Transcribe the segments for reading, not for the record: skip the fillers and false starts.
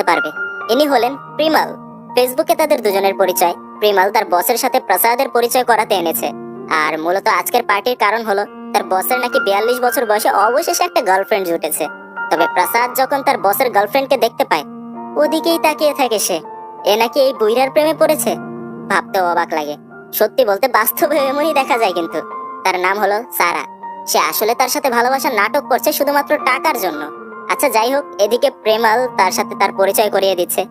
থাকতে পারবে। ইনি হলেন প্রিমাল। ফেসবুকে তাদের দুজনের পরিচয়। প্রিমাল তার বসের সাথে প্রসাদের পরিচয় করাতে এনেছে। আর মূলত আজকের পার্টির কারণ হলো তার বসের নাকি 42 বছর বয়সে অবশেষে একটা গার্লফ্রেন্ড জুটেছে। তবে প্রসাদ যখন তার বসের গার্লফ্রেন্ডকে দেখতে পায়, ওদিকেই তাকিয়ে থাকে সে। এ নাকি এই বুইড়ার প্রেমে পড়েছে। ভাবতেও অবাক লাগে। সত্যি বলতে বাস্তবে এমনই দেখা যায়, কিন্তু তার নাম হলো সারা। সে আসলে তার সাথে ভালোবাসার নাটক করছে শুধুমাত্র টাকার জন্য। আচ্ছা যাই হোক, এদিকে প্রেমাল তার সাথে তার পরিচয় করিয়ে দিচ্ছে,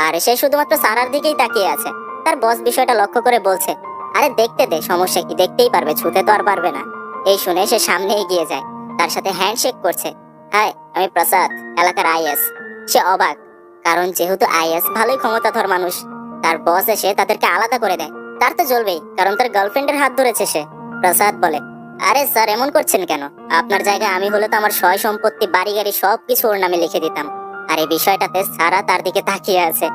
আর সে শুধুমাত্র সারার দিকেই তাকিয়ে আছে। তার বস বিষয়টা লক্ষ্য করে বলছে, আরে দেখতে দে, সমস্যা কি, দেখতেই পারবে, ছুতে তো আর পারবে না। এই শুনে সে সামনে এগিয়ে যায়, তার সাথে হ্যান্ডশেক করছে। হাই, আমি প্রসাদ, এলাকার আইএস। সে অবাক, কারণ যেহেতু আইএস ভালোই ক্ষমতাধর মানুষ, তার বস এসে তাদেরকে আলাদা করে দেয়। তার তো জ্বলবেই, কারণ তার গার্লফ্রেন্ডের হাত ধরেছে সে। প্রসাদ বলে, আরে স্যার এমন করছেন কেন? আপনার জায়গায় আমি হলে তো আমার সয় সম্পত্তি, বাড়ি গাড়ি সবকিছু ওর নামে লিখে দিতাম। আর এই বিষয়টাতে সারা তার দিকে তাকিয়ে আছে।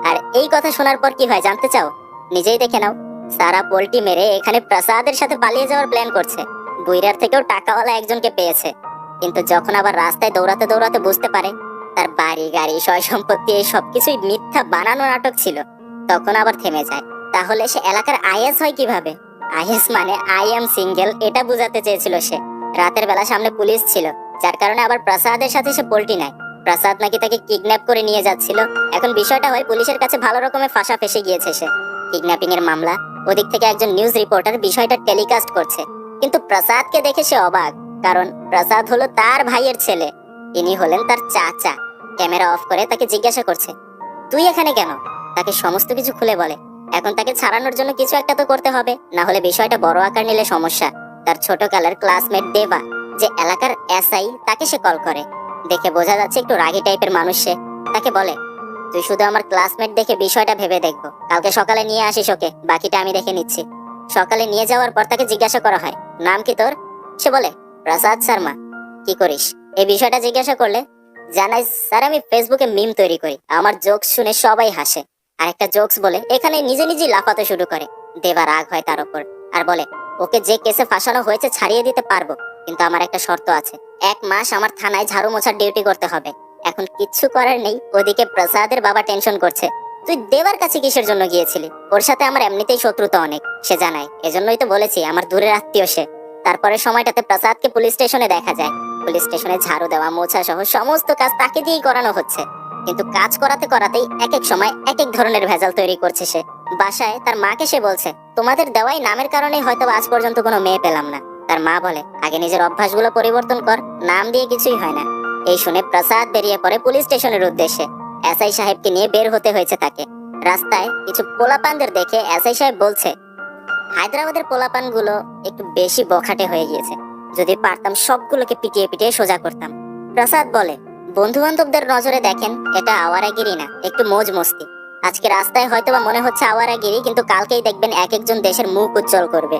আর এই কথা শোনার পর কি হয় জানতে চাও? নিজেই দেখে নাও। সারা পোল্টি মেরে এখানে প্রসাদের সাথে পালিয়ে যাওয়ার প্ল্যান করছে। বুইরার থেকেও টাকাওয়ালা একজনকে পেয়েছে, কিন্তু যখন আবার রাস্তায় দৌড়াতে দৌড়াতে বুঝতে পারে তার বাড়ি গাড়ি সয় সম্পত্তি এই সবকিছুই মিথ্যা বানানো নাটক ছিল, তখন আবার থেমে যায়। তাহলে সে এলাকার আইএস হয় কিভাবে? আইএস মানে আই এম সিঙ্গেল, এটা বুঝাতে চেয়েছিল সে। রাতের বেলা সামনে পুলিশ ছিল, যার কারণে আবার প্রসাদের সাথে সে পোল্টি নেয়। প্রসাদ নাকি তাকে কিডন্যাপ করে নিয়ে যাচ্ছিল। এখন বিষয়টা হয় পুলিশের কাছে ভালো রকমের ফাঁসা ফেসে গিয়েছে সে। কিডন্যাপিং এর মামলা, ওদিক থেকে একজন নিউজ রিপোর্টার বিষয়টা টেলিকাস্ট করছে। কিন্তু প্রসাদকে দেখে সে অবাক, কারণ প্রসাদ হলো তার ভাইয়ের ছেলে। ইনি হলেন তার চাচা। ক্যামেরা অফ করে তাকে জিজ্ঞাসা করছে, তুই এখানে কেন? তাকে সমস্ত কিছু খুলে বলে। এখন তাকে ছাড়ানোর জন্য কিছু একটা তো করতে হবে, না হলে বিষয়টা বড় আকার নিলে সমস্যা। তার ছোট কালের ক্লাসমেট দেবা, যে এলাকার এসআই, তাকে সে কল করে। দেখে বোঝা যাচ্ছে একটু রাগী টাইপের মানুষ সে। তাকে বলে, তুই শুধু আমার ক্লাসমেট দেখে বিষয়টা ভেবে দেখবো, কালকে সকালে নিয়ে আসিস ওকে, বাকিটা আমি দেখে নিচ্ছি। সকালে নিয়ে যাওয়ার পর তাকে জিজ্ঞাসা করা হয়, নাম কি তোর? সে বলে, প্রসাদ শর্মা। কি করিস? এই বিষয়টা জিজ্ঞাসা করলে জানাই, স্যার আমি ফেসবুকে মিম তৈরি করি, আমার জোকস শুনে সবাই হাসে। আরেকটা জোকস বলে এখানে নিজে নিজেই লাফাতে শুরু করে। দেবা রাগ হয় তার উপর, আর বলে, ওকে যে কেসে ফাঁসানো হয়েছে ছাড়িয়ে দিতে পারবো, কিন্তু আমার একটা শর্ত আছে। 1 মাস আমার থানায় ঝাড়ু মোছার ডিউটি করতে হবে। এখন কিচ্ছু করার নেই। ওদিকে প্রসাদের বাবা টেনশন করছে, তুই দেবার কাছে কিসের জন্য গিয়েছিলি? ওর সাথে আমার এমনিতেই শত্রুতা অনেক, সে জানায়। এজন্যই তো বলেছি আমার দূরের আত্মীয় সে। তারপরে সময়টাতে প্রসাদকে পুলিশ স্টেশনে দেখা যায়। পুলিশ স্টেশনে ঝাড়ু দেওয়া, মোছা সহ সমস্ত কাজ তাকে দিয়েই করানো হচ্ছে। কিন্তু কাজ করাতে করাতেই এক এক সময় এক এক ধরনের ভেজাল তৈরি করছে সে। বাসায় তার মাকে সে বলছে, তোমাদের দেওয়াই নামের কারণেই হয়তো আজ পর্যন্ত কোনো মেয়ে পেলাম না। তার মা বলে, আগে নিজের অভ্যাসগুলো পরিবর্তন কর, নাম দিয়ে কিছুই হয় না। এই শুনে প্রসাদ বেরিয়ে পড়ে পুলিশ স্টেশনের উদ্দেশ্যে। এসআই সাহেবকে নিয়ে বের হতে হয়েছে তাকে। রাস্তায় কিছু পোলাপানদের দেখে এসআই সাহেব বলছে, হায়দ্রাবাদের পোলাপানগুলো একটু বেশি বখাটে হয়ে গিয়েছে, যদি পারতাম সবগুলোকে পিটিয়ে পিটিয়ে সোজা করতাম। প্রসাদ বলে, বন্ধু বান্ধবদের নজরে দেখেন এটা আওয়ারাগিরি না, একটু মৌজ মস্তি। আজকে রাস্তায় হয়তোবা মনে হচ্ছে আওয়ারাগিরি, কিন্তু কালকেই দেখবেন এক একজন দেশের মুখ উজ্জ্বল করবে।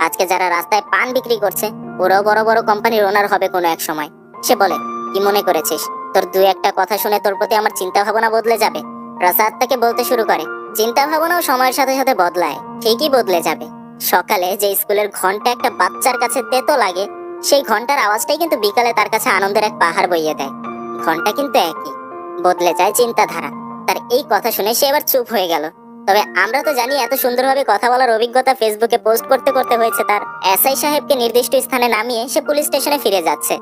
আজকে যারা রাস্তায় পান বিক্রি করছে ওরাও বড় বড় কোম্পানির ওনার হবে কোনো এক সময়। সে বলে, কি মনে করেছিস তোর 2-1টা কথা শুনে তোর প্রতি আমার চিন্তা ভাবনা বদলে যাবে? প্রসাদ তাকে বলতে শুরু করে, চিন্তা ভাবনাও সময়ের সাথে সাথে বদলায়, ঠিকই বদলে যাবে। সকালে যে স্কুলের ঘন্টা একটা বাচ্চার কাছে তেতো লাগে, সেই ঘন্টার আওয়াজটাই কিন্তু বিকালে তার কাছে আনন্দের এক পাহাড় বইয়ে দেয়। ঘন্টা কিন্তু একই, বদলে যায় চিন্তাধারা। তার এই কথা শুনে সে এবার চুপ হয়ে গেল। তবে আমরা তো জানি এত সুন্দরভাবে কথা বলার অভিজ্ঞতা ফেসবুকে পোস্ট করতে করতে হয়েছে তার। এসআই সাহেবকে নির্দিষ্ট স্থানে নামিয়ে সে পুলিশ স্টেশনে ফিরে যাচ্ছে,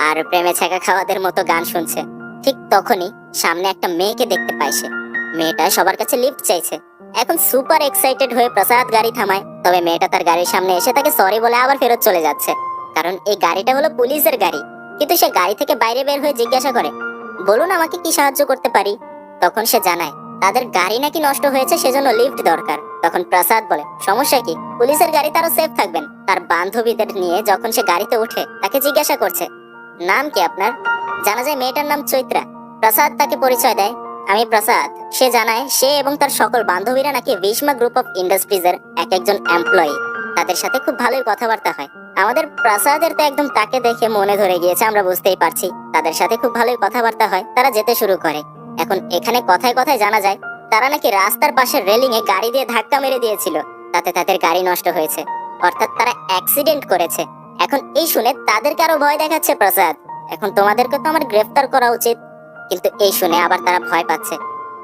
আর প্রেমে ছ্যাঁকা খাওয়াদের মতো গান শুনছে। ঠিক তখনই সামনে একটা মেয়েকে দেখতে পায় সে। মেয়েটা সবার কাছে লিফট চাইছে। এখন সুপার এক্সাইটেড হয়ে প্রসাদ গাড়ি থামায়, তবে মেয়েটা তার গাড়ির সামনে এসে তাকে সরি বলে আবার ফেরত চলে যাচ্ছে, কারণ এই গাড়িটা হলো পুলিশের গাড়ি। কিন্তু সে গাড়ি থেকে বাইরে বের হয়ে জিজ্ঞাসা করে, বলুন আমাকে কি সাহায্য করতে পারি? তখন সে জানায় তাদের গাড়ি নাকি নষ্ট হয়েছে, সেজন্য লিফট দরকার। তখন প্রসাদ বলে, সমস্যা কি, পুলিশের গাড়ি তারও সেফ থাকবেন। তার বান্ধবীদের নিয়ে যখন সে গাড়িতে উঠে তাকে জিজ্ঞাসা করছে, নাম কি আপনার? জানা যায় মেয়েটার নাম চৈত্রা। প্রসাদ তাকে পরিচয় দেয়, আমি প্রসাদ। সে জানায় সে এবং তার সকল বান্ধবীরা নাকি ভীষ্মা গ্রুপ অফ ইন্ডাস্ট্রিজের এক একজন এমপ্লয়ি। তাদের সাথে খুব ভালোই কথাবার্তা হয়। আমাদের প্রসাদের তো একদম তাকে দেখে মনে ধরে গিয়েছে, আমরা বুঝতেই পারছি তাদের সাথে খুব ভালোই কথাবার্তা হয়। তারা যেতে শুরু করে। এখন এখানে কথায় কথায় জানা যায় তারা নাকি রাস্তার পাশের রেলিং এ গাড়ি দিয়ে ধাক্কা মেরে দিয়েছিল, তাতে তাদের গাড়ি নষ্ট হয়েছে, অর্থাৎ তারা অ্যাক্সিডেন্ট করেছে। এখন এই শুনে তাদেরকে আরো ভয় দেখাচ্ছে প্রসাদ, এখন তোমাদেরকে তো আমার গ্রেফতার করা উচিত। কিন্তু এই শুনে আবার তারা ভয় পাচ্ছে,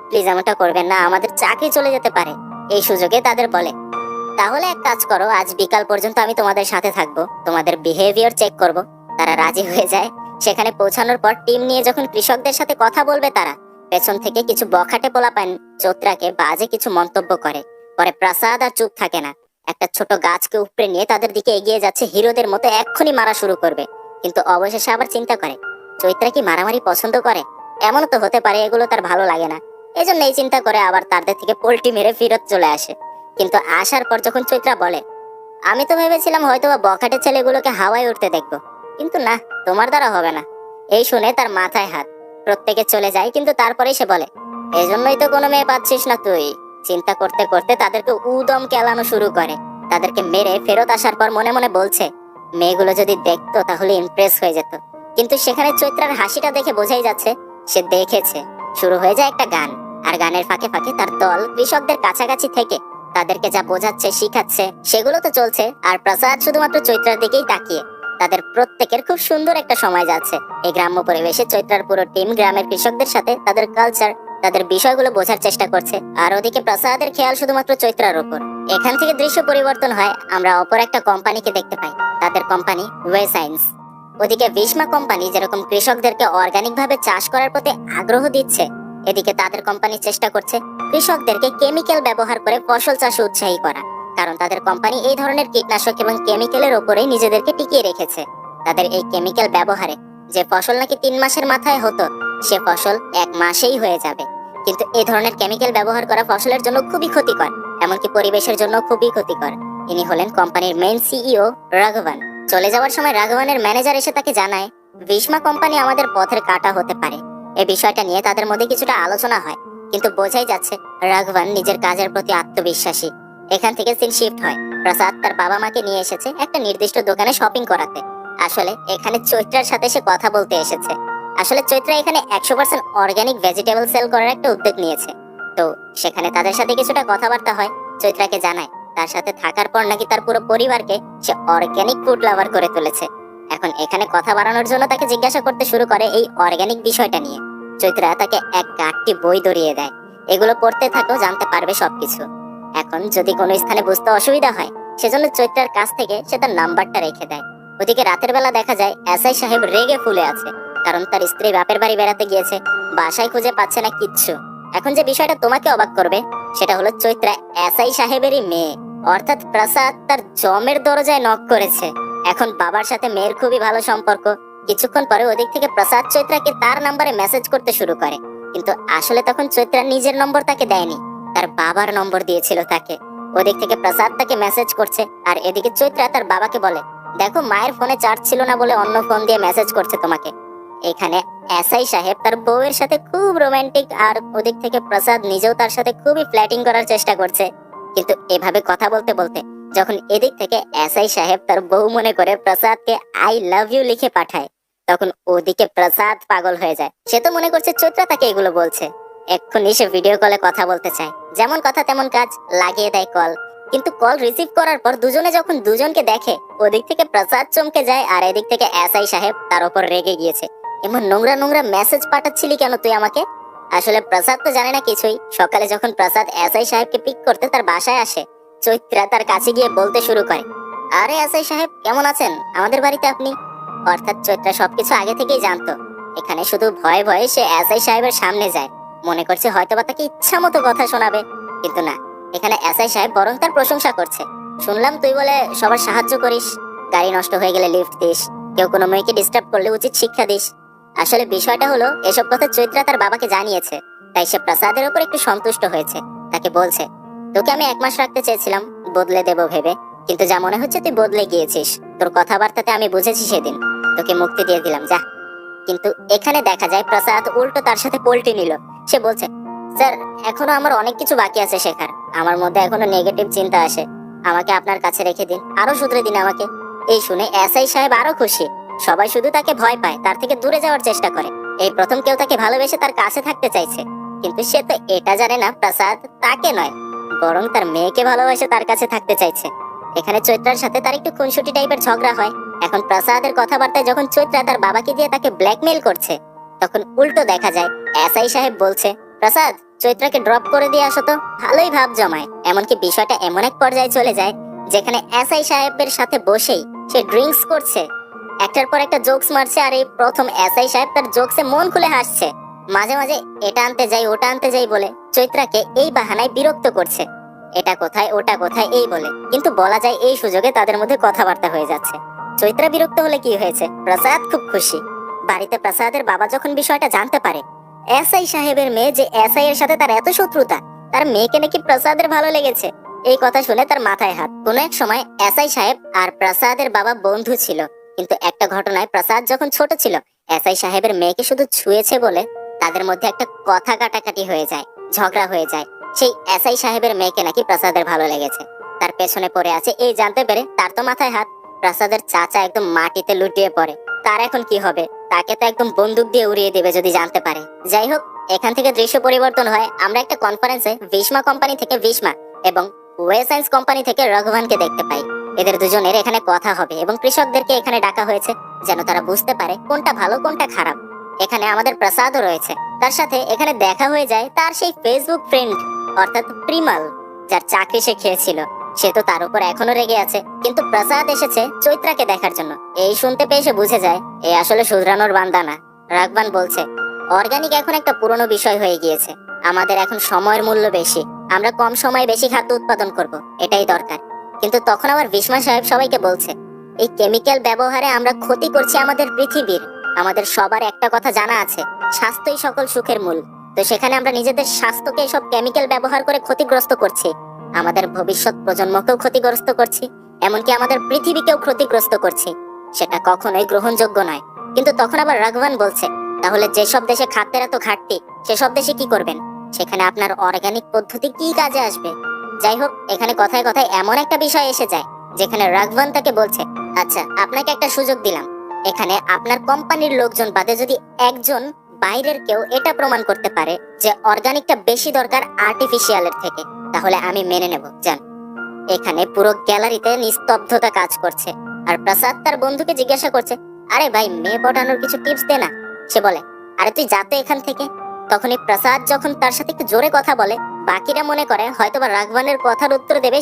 প্লিজ এমনটা করবেন না, আমাদের চাকরি চলে যেতে পারে। এই সুযোগে তাদের বলে, তাহলে এক কাজ করো, আজ বিকাল পর্যন্ত আমি তোমাদের সাথে থাকবো, তোমাদের বিহেভিয়ার চেক করব। তারা রাজি হয়ে যায়। সেখানে পৌঁছানোর পর টিম নিয়ে যখন কৃষকদের সাথে কথা বলবে, তারা পেছন থেকে কিছু বখাটে পোলাপান চৈত্রাকে বাজে কিছু মন্তব্য করে। পরে প্রসাদ আর চুপ থাকে না, একটা ছোট গাছকে উপরে নিয়ে তাদের দিকে এগিয়ে যাচ্ছে, হিরোদের মতো এক্ষুনি মারা শুরু করবে। কিন্তু অবশেষে আবার চিন্তা করে, চৈত্রা কি মারামারি পছন্দ করে? এমনও তো হতে পারে এগুলো তার ভালো লাগে না। এজন্য এই চিন্তা করে আবার তাদের থেকে পোল্টি মেরে ফিরত চলে আসে। কিন্তু আসার পর যখন চৈত্রা বলে, আমি তো ভেবেছিলাম হয়তো বা বখাটে ছেলেগুলোকে হাওয়ায় উঠতে দেখবো, কিন্তু না, তোমার দ্বারা হবে না। এই শুনে তার মাথায় হাত। প্রত্যেকে চলে যায়, কিন্তু তারপরেই সে বলে, এজন্যই তো কোনো মেয়ে পাচ্ছিস না তুই। চিন্তা করতে করতে তাদেরকে উদম কেলানো শুরু করে। তাদেরকে মেরে ফেরত আসার পর মনে মনে বলছে, মেয়েগুলো যদি দেখতো তাহলে ইমপ্রেস হয়ে যেত। কিন্তু সেখানে চৈত্রার হাসিটা দেখে বোঝাই যাচ্ছে সে দেখেছে। শুরু হয়ে যায় একটা গান, আর গানের ফাঁকে ফাঁকে তার দল কৃষকদের কাছাকাছি থেকে তাদেরকে যা বোঝাচ্ছে শিখাচ্ছে সেগুলো তো চলছে। আর প্রসাদ শুধুমাত্র চৈত্রার দিকেই তাকিয়ে। তাদের প্রত্যেকের খুব সুন্দর একটা সময় যাচ্ছে এই গ্রাম্য পরিবেশে। চৈত্রার পুরো টিম গ্রামের কৃষকদের সাথে তাদের কালচার, তাদের বিষয়গুলো বোঝার চেষ্টা করছে। আর ওদিকে প্রসাদের খেয়াল শুধুমাত্র চৈত্রার উপর। এখান থেকে দৃশ্য পরিবর্তন হয়, আমরা অপর একটা কোম্পানিকে দেখতে পাই, তাদের কোম্পানি ওয়ে সায়েন্স। ওদিকে ভীষ্মা কোম্পানি যেরকম কৃষকদেরকে অর্গানিক ভাবে চাষ করার প্রতি আগ্রহ দিচ্ছে, এদিকে তাদের কোম্পানি চেষ্টা করছে কৃষকদেরকে কেমিক্যাল ব্যবহার করে ফসল চাষে উৎসাহী করা। কারণ তাদের কোম্পানি এই ধরনের কীটনাশক এবং কেমিক্যালের ওপরেই নিজেদেরকে টিকিয়ে রেখেছে। তাদের এই কেমিক্যাল ব্যবহারে যে ফসল নাকি 3 মাসের মাথায় হতো, সে ফসল 1 মাসেই হয়ে যাবে। কিন্তু এই ধরনের কেমিক্যাল ব্যবহার করা ফসলের জন্য খুবই ক্ষতিকর, এমনকি পরিবেশের জন্য খুবই ক্ষতিকর। ইনি হলেন কোম্পানির মেইন সিইও রাঘবান। চলে যাওয়ার সময় রাঘবানের ম্যানেজার এসে তাকে জানায়, ভীষ্মা কোম্পানি আমাদের পথের কাঁটা হতে পারে। এই বিষয়টা নিয়ে তাদের মধ্যে কিছুটা আলোচনা হয়, কিন্তু বোঝাই যাচ্ছে রাঘবান নিজের কাজের প্রতি আত্মবিশ্বাসী। এখান থেকে সিন শিফট হয়, প্রসাদ তার বাবা মাকে নিয়ে এসেছে একটা নির্দিষ্ট দোকানে শপিং করাতে। আসলে এখানে চৈত্রার সাথে সে কথা বলতে এসেছে। আসলে চৈত্রা এখানে 100% অর্গানিক ভেজিটেবল সেল করার একটা উদ্যোগ নিয়েছে। তো সেখানে তাদের সাথে কিছুটা কথাবার্তা হয়। চৈত্রাকে জানায় তার সাথে থাকার পর নাকি তার পুরো পরিবারকে সে অর্গানিক ফুড লাভার করে তুলেছে। এখন এখানে কথা বাড়ানোর জন্য তাকে জিজ্ঞাসা করতে শুরু করে এই অর্গানিক বিষয়টা নিয়ে। চৈত্রা তাকে এক গাঁটটি বই ধরিয়ে দেয়, এগুলো পড়তে থাকো, জানতে পারবে সবকিছু। এখন যদি কোনো স্থানে বুঝতে অসুবিধা হয়, সেজন্য চৈত্রার কাছ থেকে সে তার নাম্বারটা রেখে দেয়। ওদিকে রাতের বেলা দেখা যায় এসআই সাহেব রেগে ফুলে আছে, কারণ তার স্ত্রী বাপের বাড়ি বেড়াতে গিয়েছে, বাসায় খুঁজে পাচ্ছে না কিচ্ছু। এখন যে বিষয়টা তোমাকে অবাক করবে, সেটা হলো চৈত্রা এসআই সাহেবেরই মেয়ে, অর্থাৎ প্রসাদ তার জমের দরজায় নক করেছে। এখন বাবার সাথে মেয়ের খুবই ভালো সম্পর্ক। কিছুক্ষণ পরে ওদিক থেকে প্রসাদ চৈত্রাকে তার নাম্বারে মেসেজ করতে শুরু করে, কিন্তু আসলে তখন চৈত্রা নিজের নম্বর তাকে দেয়নি, তার বাবার নম্বর দিয়েছিল তাকে। ওদিক থেকে প্রসাদ তাকে মেসেজ করছে, আর এদিকে চৈত্রা তার বাবাকে বলে, দেখো মায়ের ফোনে চার্জ ছিল না বলে অন্য ফোন দিয়ে মেসেজ করছে তোমাকে। এখানে এসআই সাহেব তার বউয়ের সাথে খুব রোমান্টিক, আর ওদিক থেকে প্রসাদ নিজেও তার সাথে খুবই ফ্ল্যাটিং করার চেষ্টা করছে। কিন্তু এভাবে কথা বলতে বলতে যখন এদিক থেকে এসআই সাহেব তার বউ মনে করে প্রসাদকে আই লাভ ইউ লিখে পাঠায়, তখন ওদিকে প্রসাদ পাগল হয়ে যায়। সে তো মনে করছে চৈত্রা তাকে এগুলো বলছে। এক্ষুনি সে ভিডিও কলে কথা বলতে চায়, যেমন কথা তেমন কাজ, লাগিয়ে দেয় কল। কিন্তু কল রিসিভ করার পর দুজনে যখন দুজনকে দেখে, ওদিক থেকে প্রসাদ চমকে যায়, আর এদিক থেকে এসআই সাহেব তার উপর রেগে গিয়েছে। এমন নোংরা নোংরা মেসেজ পাঠাচ্ছিলি কেন তুই আমাকে? আসলে প্রসাদ তো জানে না কিছুই। সকালে যখন প্রসাদ এসআই সাহেবকে পিক করতে তার বাসায় আসে, চৈত্রা তার কাছে গিয়ে বলতে শুরু করে, আরে এসআই সাহেব কেমন আছেন, আমাদের বাড়িতে আপনি। অর্থাৎ চৈত্রা সবকিছু আগে থেকেই জানতো। এখানে শুধু ভয়ে ভয়ে সে এসআই সাহেবের সামনে যায়, মনে করছে হয়তোবা তাকে ইচ্ছা মতো কথা শোনাবে। কিন্তু না, এখানে এসআই সাহেব বরং তার প্রশংসা করছে। শুনলাম তুই বলে সবার সাহায্য করিস, গাড়ি নষ্ট হয়ে গেলে লিফট দিস, কেউ কোনো মেয়েকে ডিস্টার্ব করলে উচিত শিক্ষা দিস। আসলে বিষয়টা হলো, এসব কথা চৈত্রা তার বাবাকে জানিয়েছে, তাই সে প্রসাদের উপর একটু সন্তুষ্ট হয়েছে। তাকে বলছে, তোকে আমি 1 মাস রাখতে চেয়েছিলাম, বদলে দেব ভেবে, কিন্তু যা মনে হচ্ছে তুই বদলে গিয়েছিস। তোর কথাবার্তাতে আমি বুঝেছি সেদিন, তোকে মুক্তি দিয়ে দিলাম, যা। কিন্তু এখানে দেখা যায় প্রসাদ উল্টো তার সাথে পল্টি নিল। সে বলছে, স্যার এখনো আমার অনেক কিছু বাকি আছে শেখার, আমার মধ্যে এখনো নেগেটিভ চিন্তা আসে, আমাকে আপনার কাছে রেখে দিন, আরো শুধরে দিন আমাকে। এই শুনে এসআই সাহেব আরো খুশি। সবাই শুধু তাকে ভয় পায়, তার থেকে দূরে যাওয়ার চেষ্টা করে। এই প্রথম কেউ তাকে ভালোবেসে তার কাছে থাকতে চাইছে। কিন্তু সে তো এটা জানে না প্রসাদ তাকে নয়, বরং তার মেয়েকে ভালোবেসে তার কাছে থাকতে চাইছে। এখানে চৈত্রার সাথে তার একটু খুনসুটি টাইপের ঝগড়া হয়। এখন প্রসাদের কথাবার্তায় যখন চৈত্রা তার বাবাকে দিয়ে তাকে ব্ল্যাকমেইল করছে, তখন উল্টো দেখা যায় এসআই সাহেব বলছে, প্রসাদ চৈত্রাকে ড্রপ করে দিয়ে আসো তো। ভালোই ভাব জমায়। এমনকি বিষয়টা এমন এক পর্যায়ে চলে যায় যেখানে এসআই সাহেবের সাথে বসেই সে ড্রিঙ্কস করছে, একটার পর একটা জোকস মারছে, আর এই প্রথম এসআই সাহেব তার জোকসে মন খুলে হাসছে। মাঝে মাঝে এটা আনতে যাই ওটা আনতে যাই বলে চৈত্রাকে এই বাহানায় বিরক্ত করছে, এটা কোথায় ওটা কোথায় এই বলে। কিন্তু বলা যায় এই সুযোগে তাদের মধ্যে কথাবার্তা হয়ে যাচ্ছে। চৈত্রা বিরক্ত হলে কি হয়েছে, প্রসাদ খুব খুশি। বাড়িতে প্রসাদের বাবা যখন বিষয়টা জানতে পারে এসআই সাহেবের মেয়ে যে এসআই এর সাথে তার এত শত্রুতা, তার মেয়েকে নাকি প্রসাদের ভালো লেগেছে, এই কথা শুনে তার মাথায় হাত। কোনো এক সময় এসআই সাহেব আর প্রসাদের বাবা বন্ধু ছিল, কিন্তু একটা ঘটনায় প্রসাদ যখন ছোট ছিল এসআই সাহেবের মেয়েকে শুধু ছুঁয়েছে বলে তাদের মধ্যে একটা কথা কাটাকাটি হয়ে যায়, ঝগড়া হয়ে যায়। সেই এসআই সাহেবের মেয়েকে নাকি প্রসাদের ভালো লেগেছে, তার পেছনে পড়ে আছে এই জানতে পেরে তার তো মাথায় হাত। প্রসাদের চাচা একদম মাটিতে লুটিয়ে পড়ে। তার এখন কি হবে, তাকে তো একদম বন্দুক দিয়ে উড়িয়ে দেবে যদি জানতে পারে। যাই হোক, এখান থেকে দৃশ্য পরিবর্তন হয়। আমরা একটা কনফারেন্সে ভীষ্মা কোম্পানি থেকে ভীষ্মা এবং ওয়ে সায়েন্স কোম্পানি থেকে রঘুভানকে দেখতে পাই। এদের দুজনের এখানে কথা হবে এবং কৃষকদেরকে এখানে ডাকা হয়েছে যেন তারা বুঝতে পারে কোনটা ভালো কোনটা খারাপ। এখানে আমাদের প্রসাদও রয়েছে, তার সাথে এখানে দেখা হয়ে যায় তার সেই ফেসবুক ফ্রেন্ড অর্থাৎ প্রিমাল, যার চাকরি সে খেয়েছিল। সে তো তার উপর এখনো রেগে আছে, কিন্তু প্রসাদ এসেছে চৈত্রাকে দেখার জন্য। এই শুনতে পেয়ে সে বুঝে যায় এ আসলে শুধরানোর বান্দা না। রাঘবান বলছে অর্গানিক এখন একটা পুরনো বিষয় হয়ে গিয়েছে, আমাদের এখন সময়ের মূল্য বেশি, আমরা কম সময়ে বেশি খাদ্য উৎপাদন করব, এটাই দরকার। কিন্তু তখন আবার ভীষ্মা সাহেব সবাইকে বলছে এই কেমিক্যাল ব্যবহারে আমরা ক্ষতি করছি আমাদের পৃথিবীর। আমাদের সবার একটা কথা জানা আছে, স্বাস্থ্যই সকল সুখের মূল। তো সেখানে আমরা নিজেদের স্বাস্থ্যকে সব কেমিক্যাল ব্যবহার করে ক্ষতিগ্রস্ত করছি, আমাদের ভবিষ্যৎ প্রজন্মকেও ক্ষতিগ্রস্ত করছি, এমনকি আমাদের পৃথিবীকেও ক্ষতিগ্রস্ত করছি। সেটা কখনোই গ্রহণযোগ্য নয়। কিন্তু তখন আবার রাঘবান বলছে তাহলে যেসব দেশে খাদ্যের এত ঘাটতি সেসব দেশে কি করবেন, সেখানে আপনার অর্গানিক পদ্ধতি কি কাজে আসবে। যাই হোক, এখানে কথায় কথায় এমন একটা বিষয় এসে যায় যেখানে রাঘবান তাকে বলছে আচ্ছা আপনাকে একটা সুযোগ দিলাম, এখানে আপনার কোম্পানির লোকজন বাদে যদি একজন বাইরের কেউ এটা প্রমাণ করতে পারে যে অর্গানিকটা বেশি দরকার আর্টিফিশিয়ালের থেকে, তাহলে আমি মেনে নেব। জান, এখানে পুরো গ্যালারিতে নিস্তব্ধতা কাজ করছে। আর প্রসাদ তার বন্ধুকে জিজ্ঞাসা করছে আরে ভাই মেয়ে পটানোর কিছু টিপস দে না। সে বলে আরে তুই যা তো এখান থেকে। তখনই প্রসাদ যখন তার সাথে একটু জোরে কথা বলে বাকিরা মনে করে হয়তোবা রাঘবানের কথার উত্তর দেবে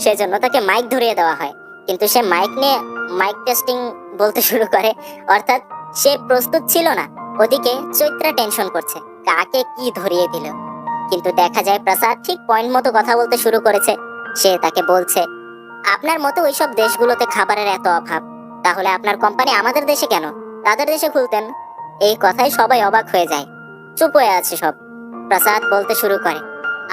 সেজন্য তাকে মাইক ধরিয়ে দেওয়া হয়। কিন্তু সে মাইক নিয়ে মাইক টেস্টিং বলতে শুরু করে, অর্থাৎ সে প্রস্তুত ছিল না। ওদিকে চৈত্রা টেনশন করছে কাকে কি ধরিয়ে দিল। কিন্তু দেখা যায় প্রসাদ ঠিক পয়েন্ট মতো কথা বলতে শুরু করেছে। সে তাকে বলছে আপনার মতো ওইসব দেশগুলোতে খাবারের এত অভাব, তাহলে আপনার কোম্পানি আমাদের দেশে কেন, তাদের দেশে খুলতেন। এই কথায় সবাই অবাক হয়ে যায়, চুপ হয়ে আছে সব। প্রসাদ বলতে শুরু করে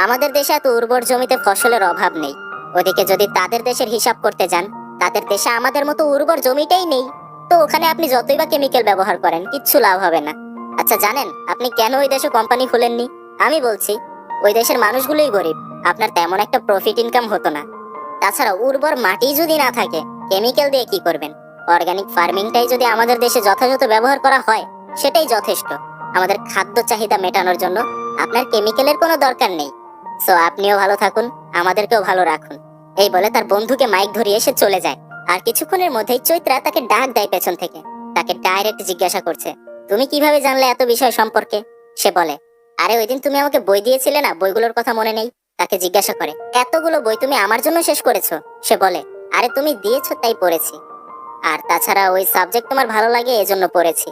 আমাদের দেশে এত উর্বর জমিতে ফসলের অভাব নেই, ওদিকে যদি তাদের দেশের হিসাব করতে যান তাদের দেশে আমাদের মতো উর্বর জমিটাই নেই, তো ওখানে আপনি যতই বা কেমিক্যাল ব্যবহার করেন কিচ্ছু লাভ হবে না। আচ্ছা জানেন আপনি কেন ওই দেশে কোম্পানি খুলেননি? আমি বলছি ওই দেশের মানুষগুলোই গরিব, আপনার তেমন একটা প্রফিট ইনকাম হতো না। তাছাড়া উর্বর মাটি যদি না থাকে কেমিক্যাল দিয়ে কি করবেন? অর্গানিক ফার্মিংটাই যদি আমাদের দেশে যথাযথ ব্যবহার করা হয় সেটাই যথেষ্ট। আমাদের খাদ্য চাহিদা মেটানোর জন্য আপনার কেমিক্যালের কোনো দরকার নেই। সো আপনিও ভালো থাকুন, আমাদেরকেও ভালো রাখুন। এই বলে তার বন্ধুকে মাইক ধরিয়ে এসে চলে যায়। আর কিছুক্ষণের মধ্যেই চৈত্রা তাকে ডাক দেয় পেছন থেকে, তাকে ডাইরেক্ট জিজ্ঞাসা করছে তুমি কিভাবে জানলে এত বিষয় সম্পর্কে? সে বলে আরে ওইদিন তুমি আমাকে বই দিয়েছিলে না, বইগুলোর কথা মনে নেই? তাকে জিজ্ঞাসা করে এতগুলো বই তুমি আমার জন্য শেষ করেছো? সে বলে আরে তুমি দিয়েছো তাই পড়েছি, আর তাছাড়া ওই সাবজেক্ট তোমার ভালো লাগে এজন্য পড়েছি।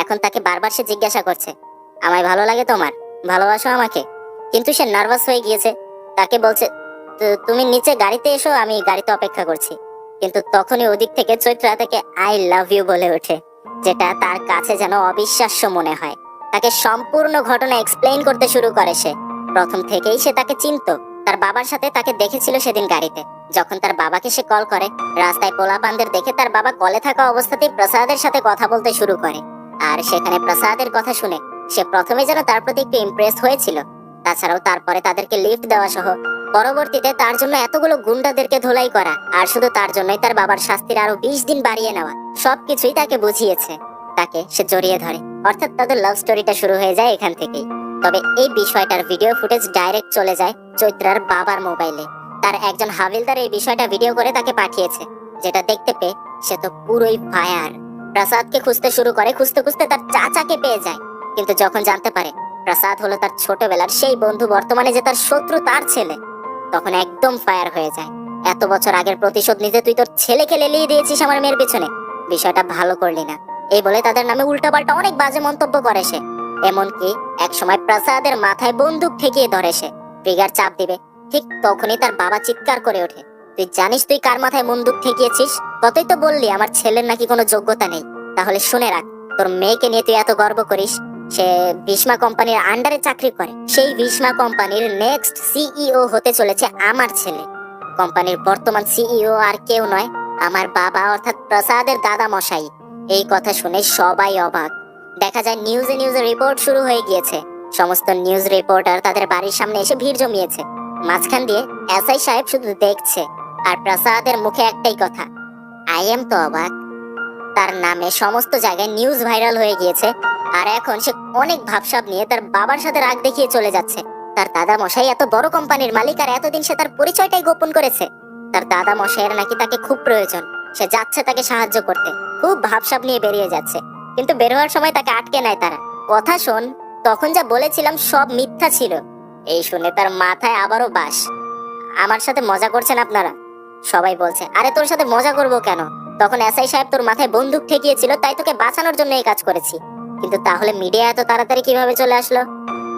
এখন তাকে বারবার সে জিজ্ঞাসা করছে আমায় ভালো লাগে তোমার, ভালোবাসো আমাকে? কিন্তু সে নার্ভাস হয়ে গিয়েছে। তাকে বলছে তুমি নিচে গাড়িতে এসো, আমি গাড়িতে অপেক্ষা করছি। কিন্তু তখনই ওদিক থেকে চৈত্রা তাকে আই লাভ ইউ বলে ওঠে, যেটা তার কাছে যেন অবিশ্বাস্য মনে হয়। তাকে সম্পূর্ণ ঘটনা এক্সপ্লেইন করতে শুরু করে সে। প্রথম থেকেই সে তাকে চিনতো, তার বাবার সাথে তাকে দেখেছিল সেদিন গাড়িতে। যখন তার বাবাকে সে কল করে, রাস্তায় পোলাপানদের দেখে তার বাবা কলে থাকা অবস্থাতেই প্রসাদের সাথে কথা বলতে শুরু করে। আর সেখানে প্রসাদের কথা শুনে সে প্রথমে যেন তার প্রতি একটু ইমপ্রেস হয়েছিল। তাছাড়াও তারপরে তাদেরকে লিফট দেওয়া সহ পরবর্তীতে তার জন্য এতগুলো গুন্ডাদেরকে ধোলাই করা, আর শুধু তার জন্যই তার বাবার শাস্তির আরো 20 দিন বাড়িয়ে নেওয়া, সবকিছুই তাকে বুঝিয়েছে। তাকে সে জড়িয়ে ধরে, অর্থাৎ তাদের লাভ স্টোরিটা শুরু হয়ে যায় এখান থেকেই। তবে এই বিষয়টার ভিডিও ফুটেজ ডাইরেক্ট চলে যায় চৈত্রার বাবার মোবাইলে। তার একজন হাবিলদার এই বিষয়টা ভিডিও করে তাকে পাঠিয়েছে, যেটা দেখতে পেয়ে সে তো পুরোই ফায়ার। প্রসাদকে খুঁজতে শুরু করে, খুঁজতে খুঁজতে তার চাচাকে পেয়ে যায়। কিন্তু যখন জানতে পারে প্রসাদ হলো তার ছোটবেলার সেই বন্ধু, বর্তমানে যে তার শত্রু তার ছেলে, তখন একদম ফায়ার হয়ে যায়। এত বছর আগের প্রতিশোধ নিতে তুই তোর ছেলেকে লেলিয়ে দিয়েছিস আমার মেয়ের পেছনে, বিষয়টা ভালো করলি না। এই বলে তাদের নামে উল্টাপাল্টা অনেক বাজে মন্তব্য করে সে। এমনকি একসময় প্রসাদের মাথায় বন্দুক ঠেকিয়ে ধরে সে, ট্রিগার চাপ দিবে, ঠিক তখনই তার বাবা চিৎকার করে ওঠে, তুই জানিস তুই কার মাথায় বন্দুক ঠেকিয়েছিস? কতই তো বললি আমার ছেলের নাকি কোনো যোগ্যতা নেই। তাহলে শুনে রাখ, তোর মেয়েকে নিয়ে তুই এত গর্ব করিস, সে ভীষ্মা কোম্পানির আন্ডারে চাকরি করে। সেই ভীষ্মা কোম্পানির নেক্সট সিইও হতে চলেছে আমার ছেলে। কোম্পানির বর্তমান সিইও আর কেউ নয়, আমার বাবা অর্থাৎ প্রসাদের দাদা মশাই। এই কথা শুনে সবাই অবাক। দেখা যায় নিউজে নিউজে রিপোর্ট শুরু হয়ে গিয়েছে। সমস্ত নিউজ রিপোর্টার তাদের বাড়ির সামনে এসে ভিড় জমিয়েছে। মাঝখান দিয়ে এসআই সাহেব শুধু দেখছে, আর প্রসাদের মুখে একটাই কথা, আই এম তো অবাক। তার নামে সমস্ত জায়গায় নিউজ ভাইরাল হয়ে গিয়েছে, আর এখন সে অনেক ভাবসাব নিয়ে তার বাবার সাথে রাগ দেখিয়ে চলে যাচ্ছে। তার দাদা মশাই এত বড় কোম্পানির মালিক, আর এতদিন সে তার পরিচয়টাই গোপন করেছে। তার দাদা মশাইয়ের নাকি তাকে খুব প্রয়োজন, সে যাচ্ছে তাকে সাহায্য করতে, খুব ভাবসাব নিয়ে বেরিয়ে যাচ্ছে। কিন্তু বের হওয়ার সময় তাকে আটকে নেয় তারা। কথা শোন, তখন যা বলেছিলাম সব মিথ্যা ছিল। এই শুনে তার মাথায় আবারও বাস। আমার সাথে মজা করছেন আপনারা? সবাই বলছে, আরে তোর সাথে মজা করবো কেন? তখন এসআই সাহেব তোর মাথায় বন্দুক ঠেকিয়েছিল, তাই তোকে বাঁচানোর জন্য এই কাজ করেছি। কিন্তু তাহলে মিডিয়া এত তাড়াতাড়ি কিভাবে চলে আসলো?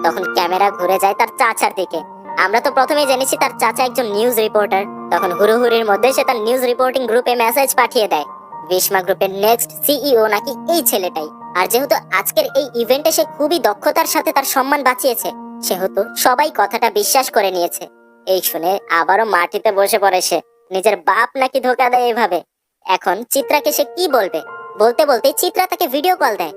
তখন ক্যামেরা ঘুরে যায় তার চাচার দিকে। আমরা তো প্রথমেই জেনেছি তার চাচা একজন নিউজ রিপোর্টার। তখন হুড়োহুড়ির মধ্যে সে তার নিউজ রিপোর্টিং গ্রুপে মেসেজ পাঠিয়ে দেয়, ভীষ্মা গ্রুপের নেক্সট সিইও নাকি এই ছেলেটাই। আর যেহেতু আজকের এই ইভেন্টে সে খুবই দক্ষতার সাথে তার সম্মান বাঁচিয়েছে, সেহেতু সবাই কথাটা বিশ্বাস করে নিয়েছে। এই শুনে আবারও মাটিতে বসে পড়ে সে। নিজের বাপ নাকি ধোকা দেয় এভাবে। এখন চিত্রাকে সে কি বলবে? বলতে বলতে চিত্রা তাকে ভিডিও কল দেয়।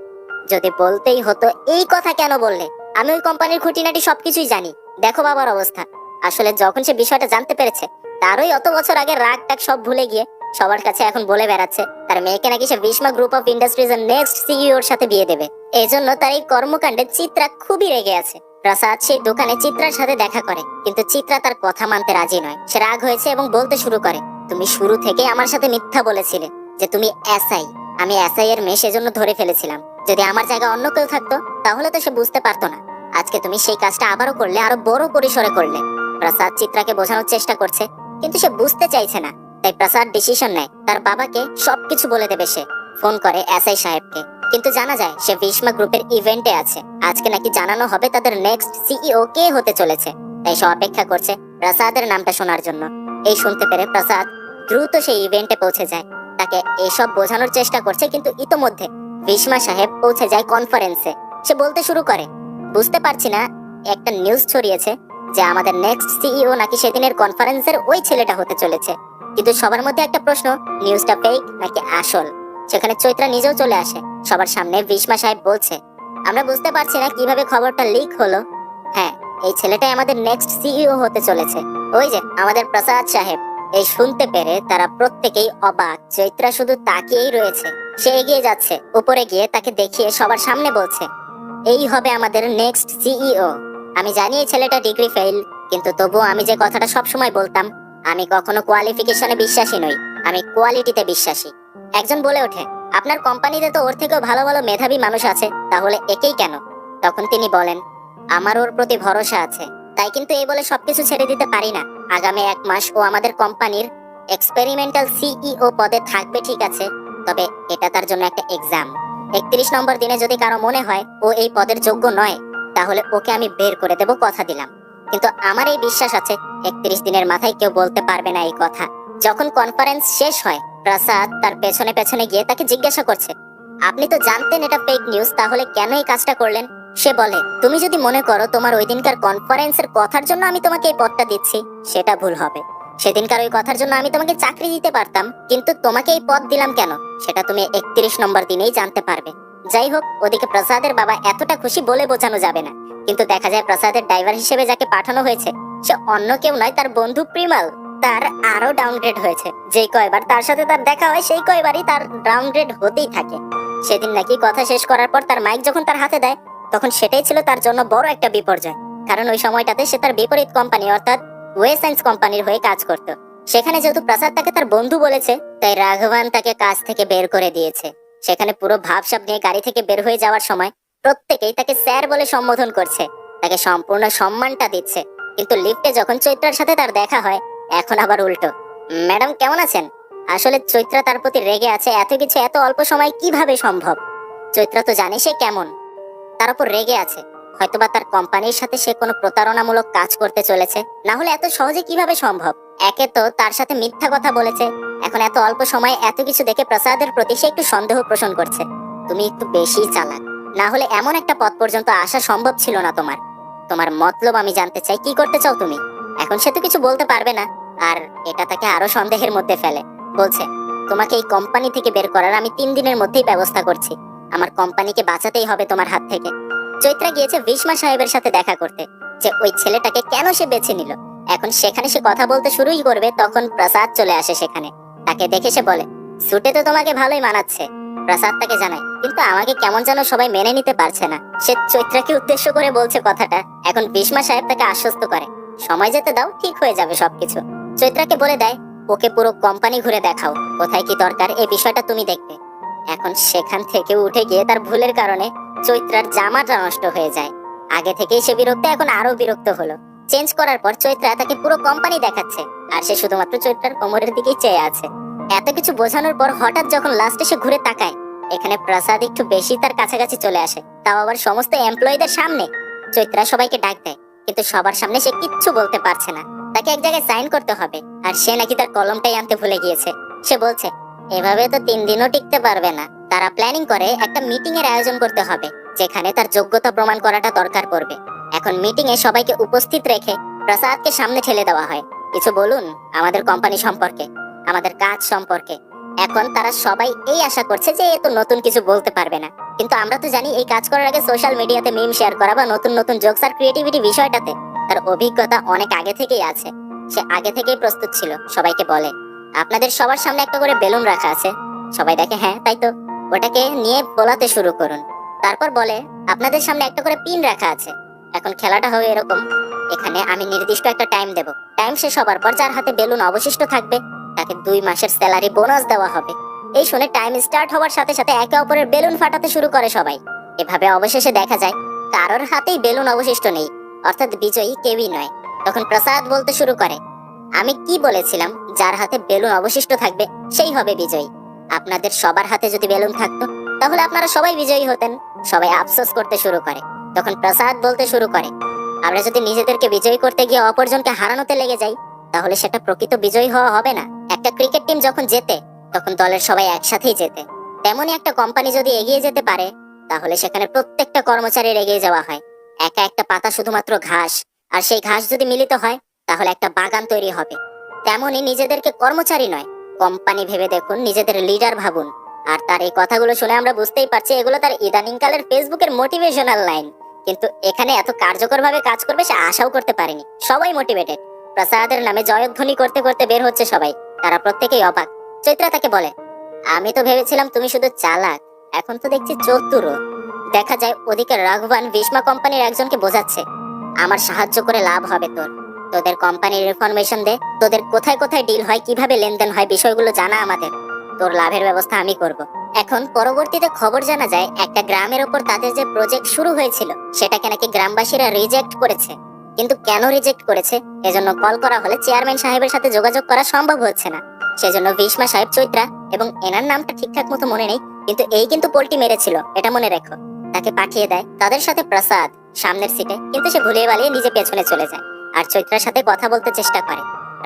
যদি বলতেই হতো এই কথা কেন বললে, আমি ওই কোম্পানির খুঁটিনাটি সবকিছুই জানি। দেখো বাবার অবস্থা। আসলে যখন সে বিষয়টা জানতে পেরেছে, তারই অত বছর আগে রাগ টাগ সব ভুলে গিয়ে সবার কাছে এখন বলে বেড়াচ্ছে তার মেয়েকে নাকি সে ভীষ্মা গ্রুপ অফ ইন্ডাস্ট্রিজ এর নেক্সট সিইওর সাথে বিয়ে দেবে। এজন্য তার এই কর্মকাণ্ডে চিত্রা খুবই রেগে আছে। প্রসাদ সেই দোকানে চিত্রার সাথে দেখা করে, কিন্তু চিত্রা তার কথা মানতে রাজি নয়। সে রাগ হয়েছে এবং বলতে শুরু করে, তুমি শুরু থেকে আমার সাথে মিথ্যা বলেছিলে যে তুমি এসআই। আমি এসআই এর মেয়ে, সেজন্য ধরে ফেলেছিলাম। যদি আমার জায়গায় অন্য কেউ থাকতো তাহলে তো সে বুঝতে পারতো না। আজকে তুমি সেই কাজটা আবারও করলে, আরো বড় পরিসরে করলে। প্রসাদ চিত্রাকে বোঝানোর চেষ্টা করছে, কিন্তু সে বুঝতে চাইছে না। তাই প্রসাদ ডিসিশন নেয় তার বাবাকে সবকিছু বলে দেবে। সে ফোন করে এসআই সাহেবকে, কিন্তু জানা যায় সে ভীষ্মা গ্রুপের ইভেন্টে আছে। আজকে নাকি জানানো হবে তাদের নেক্সট সিইও কে হতে চলেছে। তাই সে অপেক্ষা করছে প্রসাদের নামটা শোনার জন্য। এই শুনতে পেরে প্রসাদ দ্রুত সেই ইভেন্টে পৌঁছে যায়। তাকে এসব বোঝানোর চেষ্টা করছে, কিন্তু ইতোমধ্যে ভীষ্মা সাহেব পৌঁছে যায় কনফারেন্সে। সে বলতে শুরু করে, বুঝতে পারছি না, একটা নিউজ ছড়িয়েছে যে আমাদের নেক্সট সিইও নাকি সেদিনের কনফারেন্সের ওই ছেলেটা হতে চলেছে। কিন্তু সবার মধ্যে একটা প্রশ্ন, নিউজটা ফেক নাকি আসল? সেখানে চৈত্রা নিজেও চলে আসে। সবার সামনে ভীষ্মা সাহেব বলছে, আমরা বুঝতে পারছি না কিভাবে খবরটা লিক হলো। হ্যাঁ, এই ছেলেটাই আমাদের নেক্সট সিইও হতে চলেছে, ওই যে আমাদের প্রসাদ সাহেব। এই শুনতে পেরে তারা প্রত্যেকেই অবাক। চৈত্রা শুধু তাকিয়েই রয়েছে। সে এগিয়ে যাচ্ছে, উপরে গিয়ে তাকে দেখিয়ে সবার সামনে বলছে, এই হবে আমাদের নেক্সট সিইও। আমি জানি এই ছেলেটা ডিগ্রি ফেল, কিন্তু তবুও আমি যে কথাটা সবসময় বলতাম, আমি কখনো কোয়ালিফিকেশনে বিশ্বাসী নই, আমি কোয়ালিটিতে বিশ্বাসী। একজন বলে ওঠে, আপনার কোম্পানিতে তো ওর থেকেও ভালো ভালো মেধাবী মানুষ আছে, তাহলে একেই কেন? তখন তিনি বলেন, আমার ওর প্রতি ভরসা আছে, তাই কিন্তু এই বলে সবকিছু ছেড়ে দিতে পারি না। আগামী 1 মাস ও আমাদের কোম্পানির এক্সপেরিমেন্টাল সিইও পদে থাকবে, ঠিক আছে, তবে এটা তার জন্য একটা এক্সাম। 31 নম্বর দিনে যদি কারো মনে হয় ও এই পদের যোগ্য নয়, তাহলে ওকে আমি বের করে দেব, কথা দিলাম। কিন্তু আমার এই বিশ্বাস আছে 31 দিনের মাথায় কেউ বলতে পারবে না এই কথা। যখন কনফারেন্স শেষ হয়, প্রসাদ তার পেছনে পেছনে গিয়ে তাকে জিজ্ঞাসা করছে, আপনি তো জানতেন এটা ফেক নিউজ, তাহলে কেন এই কাজটা করলেন? সে বলে, তুমি যদি মনে করো তোমার ওই দিনকার কনফারেন্সের কথার জন্য আমি তোমাকে এই পদটা দিচ্ছি, সেটা ভুল হবে। সেদিনকার ওই কথার জন্য আমি তোমাকে চাকরি দিতে পারতাম, কিন্তু তোমাকে এই পদ দিলাম কেন সেটা তুমি 31 নম্বর দিনেই জানতে পারবে। যাই হোক, ওদিকে প্রসাদের বাবা এতটা খুশি বলে বোঝানো যাবে না। কিন্তু দেখা যায় প্রসাদের ড্রাইভার হিসেবে যাকে পাঠানো হয়েছে সে অন্য কেউ নয়, তার বন্ধু প্রিমাল। তার আরো ডাউনগ্রেড হয়েছে। যেই কয়বার তার সাথে তার দেখা হয় সেই কয়বারই তার ডাউনগ্রেড হতেই থাকে। সেদিন নাকি কথা শেষ করার পর তার মাইক যখন তার হাতে দেয়, তখন সেটাই ছিল তার জন্য বড় একটা বিপর্যয়। কারণ ওই সময়টাতে সে তার বিপরীত কোম্পানি অর্থাৎ ওয়ে সায়েন্স কোম্পানির হয়ে কাজ করত। সেখানে যেহেতু প্রসাদ তাকে তার বন্ধু বলেছে, তাই রাঘবান তাকে কাজ থেকে বের করে দিয়েছে। সেখানে পুরো ভাবসাব নিয়ে গাড়ি থেকে বের হয়ে যাওয়ার সময় প্রত্যেকেই তাকে স্যার বলে সম্বোধন করছে, তাকে সম্পূর্ণ সম্মানটা দিচ্ছে। কিন্তু লিফটে যখন চৈত্রার সাথে তার দেখা হয়, এখন আবার উল্টো। ম্যাডাম কেমন আছেন? আসলে চৈত্রা তার প্রতি রেগে আছে, এত কিছু এত অল্প সময় কিভাবে সম্ভব। চৈত্রা তো জানে সে কেমন, তার উপর রেগে আছে। হয়তোবা তার কোম্পানির সাথে সে কোনো প্রতারণামূলক কাজ করতে চলেছে, না হলে এত সহজে কিভাবে সম্ভব। একে তো তার সাথে মিথ্যা কথা বলেছে, এখন এত অল্প সময়ে এত কিছু দেখে প্রসাদের প্রতি সে একটু সন্দেহ পোষণ করছে। তুমি একটু বেশি চালাক, না হলে এমন একটা পথ পর্যন্ত আসা সম্ভব ছিল না তোমার। তোমার মতলব আমি জানতে চাই, কি করতে চাও তুমি? এখন সে তো কিছু বলতে পারবে না, আর এটা তাকে আরো সন্দেহের মধ্যে ফেলে। বলছে, তোমাকে এই কোম্পানি থেকে বের করার আমি 3 দিনের মধ্যেই ব্যবস্থা করছি। আমার কোম্পানিকে বাঁচাতেই হবে তোমার হাত থেকে। চৈত্রা গিয়েছে ভীষ্মা সাহেবের সাথে দেখা করতে, যে ওই ছেলেটাকে কেন সে বেছে নিল। এখন সেখানে সে কথা বলতে শুরুই করবে, তখন প্রসাদ চলে আসে সেখানে। তাকে দেখে সে বলে, সুটে তো তোমাকে ভালোই মানাচ্ছে। প্রসাদ তাকে জানায়, কিন্তু আমাকে কেমন যেন সবাই মেনে নিতে পারছে না। সে চৈত্রাকে উদ্দেশ্য করে বলছে কথাটা। এখন ভীষ্মা সাহেব তাকে আশ্বস্ত করে, সময় যেতে দাও, ঠিক হয়ে যাবে সবকিছু। চৈত্রাকে বলে দেয়, ওকে পুরো কোম্পানি ঘুরে দেখাও, কোথায় কি দরকার এই বিষয়টা তুমি দেখবে। এখন সেখান থেকে উঠে গিয়ে তার ভুলের কারণে চৈত্রার জামাটা নষ্ট হয়ে যায়। আগে থেকেই সে বিরক্ত, এখন আরো বিরক্ত হলো। চেঞ্জ করার পর চৈত্রা তাকে পুরো কোম্পানি দেখাচ্ছে, আর সে শুধুমাত্র চৈত্রার কোমরের দিকেই চেয়ে আছে। এত কিছু বোঝানোর পর হঠাৎ যখন লাস্টে সে ঘুরে তাকায়, এখানে প্রসাদ একটু বেশি তার কাছাকাছি চলে আসে, তাও আবার সমস্ত এমপ্লয়ীদের সামনে। চৈত্রা সবাইকে ডাক দেয়, কিন্তু সবার সামনে সে কিচ্ছু বলতে পারছে না। তাকে এক জায়গায় সাইন করতে হবে, আর সে নাকি তার কলমটাই আনতে ভুলে গিয়েছে। সে বলছে, এভাবে তো 3 দিনও টিকতে পারবে না। তারা প্ল্যানিং করে একটা মিটিং এর আয়োজন করতে হবে, যেখানে তার যোগ্যতা প্রমাণ করাটা দরকার পড়বে। এখন মিটিং এ সবাইকে উপস্থিত রেখে প্রসাদকে সামনে ঠেলে দেওয়া হয়, কিছু বলুন আমাদের কোম্পানি সম্পর্কে, আমাদের কাজ সম্পর্কে। এখন তারা সবাই এই আশা করছে যে এ তো নতুন কিছু বলতে পারবে না, কিন্তু আমরা তো জানি এই কাজ করার আগে সোশ্যাল মিডিয়াতে মিম শেয়ার করা বা নতুন নতুন জোকস আর ক্রিয়েটিভিটি বিষয়টাতে তার অভিজ্ঞতা অনেক আগে থেকেই আছে। সে আগে থেকেই প্রস্তুত ছিল। সবাইকে বলে, আপনাদের সবার সামনে একটা করে বেলুন রাখা আছে। সবাই দেখে, হ্যাঁ তাই তো, ওটাকে নিয়ে ফোলাতে শুরু করুন। তারপর বলে, আপনাদের সামনে একটা করে পিন রাখা আছে। এখন খেলাটা হবে এরকম, এখানে আমি নির্দিষ্ট একটা টাইম দেব। টাইম শেষ হবার পর যার হাতে বেলুন অবশিষ্ট থাকবে, তাকে 2 মাসের স্যালারি বোনাস দেওয়া হবে। এই শুনে টাইম স্টার্ট হওয়ার সাথে সাথে একে অপরের বেলুন ফাটাতে শুরু করে সবাই। এভাবে অবশেষে দেখা যায় কারোর হাতেই বেলুন অবশিষ্ট নেই, অর্থাৎ বিজয়ী কেউই নয়। তখন প্রসাদ বলতে শুরু করে, আমি কি বলেছিলাম, যার হাতে বেলুন অবশিষ্ট থাকবে সেই হবে বিজয়ী। আপনাদের সবার হাতে যদি বেলুন থাকতো, তাহলে আপনারা সবাই বিজয়ী হতেন। সবাই আফসোস করতে শুরু করে। তখন প্রসাদ বলতে শুরু করে, আমরা যদি নিজেদেরকে বিজয়ী করতে গিয়ে অপরজনকে হারানোতে লেগে যাই, তাহলে সেটা প্রকৃত বিজয়ী হওয়া হবে না। একটা ক্রিকেট টিম যখন জেতে, তখন দলের সবাই একসাথেই জেতে। তেমনি একটা কোম্পানি যদি এগিয়ে যেতে পারে, তাহলে সেখানে প্রত্যেকটা কর্মচারীর এগিয়ে যাওয়া হয়। একা একটা পাতা শুধুমাত্র ঘাস, আর সেই ঘাস যদি মিলিত হয়, তাহলে একটা বাগান তৈরি হবে। তেমনি নিজেদেরকে কর্মচারী নয়, কোম্পানি ভেবে দেখুন, নিজেদের লিডার ভাবুন। আর তার এই কথাগুলো শুনে আমরা বুঝতেই পারছি এগুলো তার ইদানিংকালের ফেসবুকের মোটিভেশনাল লাইন। কিন্তু এখানে এত কার্যকরভাবে কাজ করবে সে আশাও করতে পারেনি। সবাই মোটিভেটেড, প্রসাদের নামে জয়ধ্বনি করতে করতে বের হচ্ছে সবাই। তারা প্রত্যেকেই অবাক। চৈত্রা তাকে বলে, আমি তো ভেবেছিলাম তুমি শুধু চালাক, এখন তো দেখছি চতুরও। দেখা যায় ওদিকে রাঘবান ভীষ্মা কোম্পানির একজনকে বোঝাচ্ছে, আমার সাহায্য করে লাভ হবে তোর। তোদের কোম্পানির ইনফরমেশন দে, তোদের কোথায় কোথায় ডিল হয়, কিভাবে লেনদেন হয়, বিষয়গুলো জানা আমাদের। তোর লাভের ব্যবস্থা আমি করব। এখন পরবর্তীতে খবর জানা যায় একটা গ্রামের ওপর তাদের যে প্রজেক্ট শুরু হয়েছিল, সেটাকে নাকি গ্রামবাসীরা রিজেক্ট করেছে। কিন্তু কেন রিজেক্ট করেছে, এজন্য কল করা হলে চেয়ারম্যান সাহেবের সাথে যোগাযোগ করা সম্ভব হচ্ছে না। সেজন্য ভীষ্মা সাহেব চৈত্রা, এবং এনার নামটা ঠিকঠাক মতো মনে নেই, কিন্তু এই কিন্তু পোল্টি মেরেছিল, এটা মনে রেখো, তাকে পাঠিয়ে দেয় তাদের সাথে প্রসাদ সামনের সিটে। কিন্তু সে ভুলিয়ে বালিয়ে নিজে পেছনে চলে যায়, আর চৈত্রার সাথে কথা বলতে চেষ্টা করে।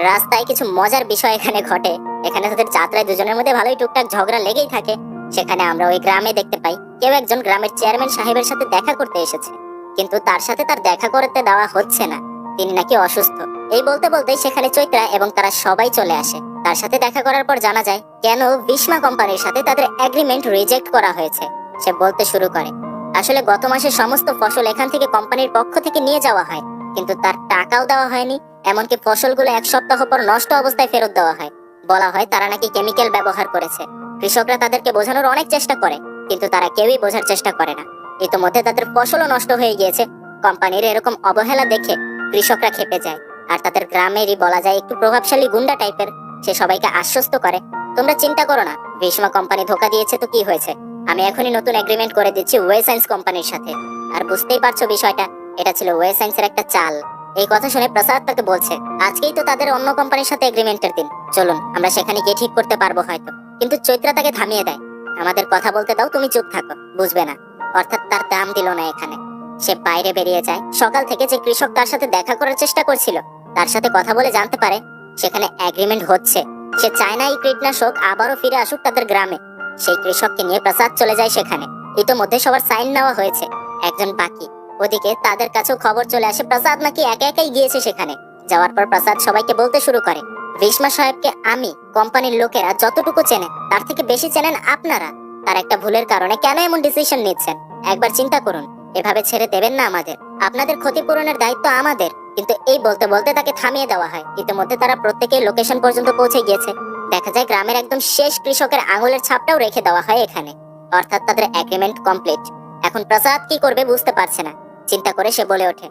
রাস্তায় কিছু মজার বিষয় এখানে ঘটে। এখানে তাদের যাত্রায় দুজনের মধ্যে ভালোই টুকটাক ঝগড়া লেগেই থাকে। সেখানে আমরা ওই গ্রামে দেখতে পাই কেউ একজন গ্রামের চেয়ারম্যান সাহেবের সাথে দেখা করতে এসেছে, কিন্তু তার সাথে তার দেখা করতে দেওয়া হচ্ছে না, তিনি নাকি অসুস্থ। এই বলতে বলতেই সেখানে চৈত্রা এবং তারা সবাই চলে আসে। তার সাথে দেখা করার পর জানা যায় কেন ভীষ্মা কোম্পানির সাথে তাদের এগ্রিমেন্ট রিজেক্ট করা হয়েছে। সে বলতে শুরু করে, আসলে গত মাসে সমস্ত ফসল এখান থেকে কোম্পানির পক্ষ থেকে নিয়ে যাওয়া হয়, কিন্তু তার টাকাও দেওয়া হয়নি। এমনকি ফসলগুলো 1 সপ্তাহ পর নষ্ট অবস্থায় ফেরত দেওয়া হয়। বলা হয় তারা নাকি কেমিক্যাল ব্যবহার করেছে। কৃষকরা তাদেরকে বোঝানোর অনেক চেষ্টা করে, কিন্তু তারা কেউই বোঝার চেষ্টা করে না। ইতোমধ্যে তাদের ফসলও নষ্ট হয়ে গিয়েছে। কোম্পানির এরকম অবহেলা দেখে কৃষকরা ক্ষেপে যায়। আর তাদের গ্রামেরই বলা যায় একটু প্রভাবশালী গুন্ডা টাইপের, সে সবাইকে আশ্বস্ত করে, তোমরা চিন্তা করো না, ভীষ্মা কোম্পানি ধোকা দিয়েছে তো কি হয়েছে, আমি এখনই নতুন এগ্রিমেন্ট করে দিচ্ছি ওয়ে সায়েন্স কোম্পানির সাথে। আর বুঝতেই পারছো বিষয়টা, এটা ছিল ওয়ে সায়েন্সের একটা চাল। এই কথা শুনে প্রসাদ তাকে বলছে, আজকেই তো তাদের অন্য কোম্পানির সাথে এগ্রিমেন্টের দিন, চলুন আমরা সেখানে গিয়ে ঠিক করতে পারবো হয়তো। কিন্তু চৈত্রা তাকে থামিয়ে দেয়, আমাদের কথা বলতে দাও, তুমি চুপ থাকো, বুঝবে না। অর্থাৎ তার দাম দিল না এখানে। সে বাইরে বেরিয়ে যায়। সকাল থেকে যে কৃষক তার সাথে দেখা করার চেষ্টা করছিল, তার সাথে কথা বলে জানতে পারে সেখানে এগ্রিমেন্ট হচ্ছে। সে চায় না এই কীটনাশক আবারও ফিরে আসুক তাদের গ্রামে। সেই কৃষককে নিয়ে প্রসাদ চলে যায় সেখানে। ইতোমধ্যে সবার সাইন নেওয়া হয়েছে, একজন বাকি। ওদিকে তাদের কাছেও খবর চলে আসে প্রসাদ নাকি একা একাই গিয়েছে সেখানে। যাওয়ার পর প্রসাদ সবাইকে বলতে শুরু করে, ভীষ্মা সাহেবকে আমি, কোম্পানির লোকেরা যতটুকু চেনে তার থেকে বেশি চেনেন আপনারা। তার একটা ভুলের কারণে কেন এমন ডিসিশন নিচ্ছেন? একবার চিন্তা করুন, এভাবে ছেড়ে দেবেন না আমাদের। আপনাদের ক্ষতিপূরণের দায়িত্ব আমাদের। কিন্তু এই বলতে বলতে তাকে থামিয়ে দেওয়া হয়। ইতিমধ্যে তারা প্রত্যেকেই লোকেশন পর্যন্ত পৌঁছে গিয়েছে। দেখা যায় গ্রামের একদম শেষ কৃষকের আঙুলের ছাপটাও রেখে দেওয়া হয় এখানে। অর্থাৎ তাদের এগ্রিমেন্ট কমপ্লিট। এখন প্রসাদ কি করবে বুঝতে পারছে না। চিন্তা করে সে বলে ওঠে,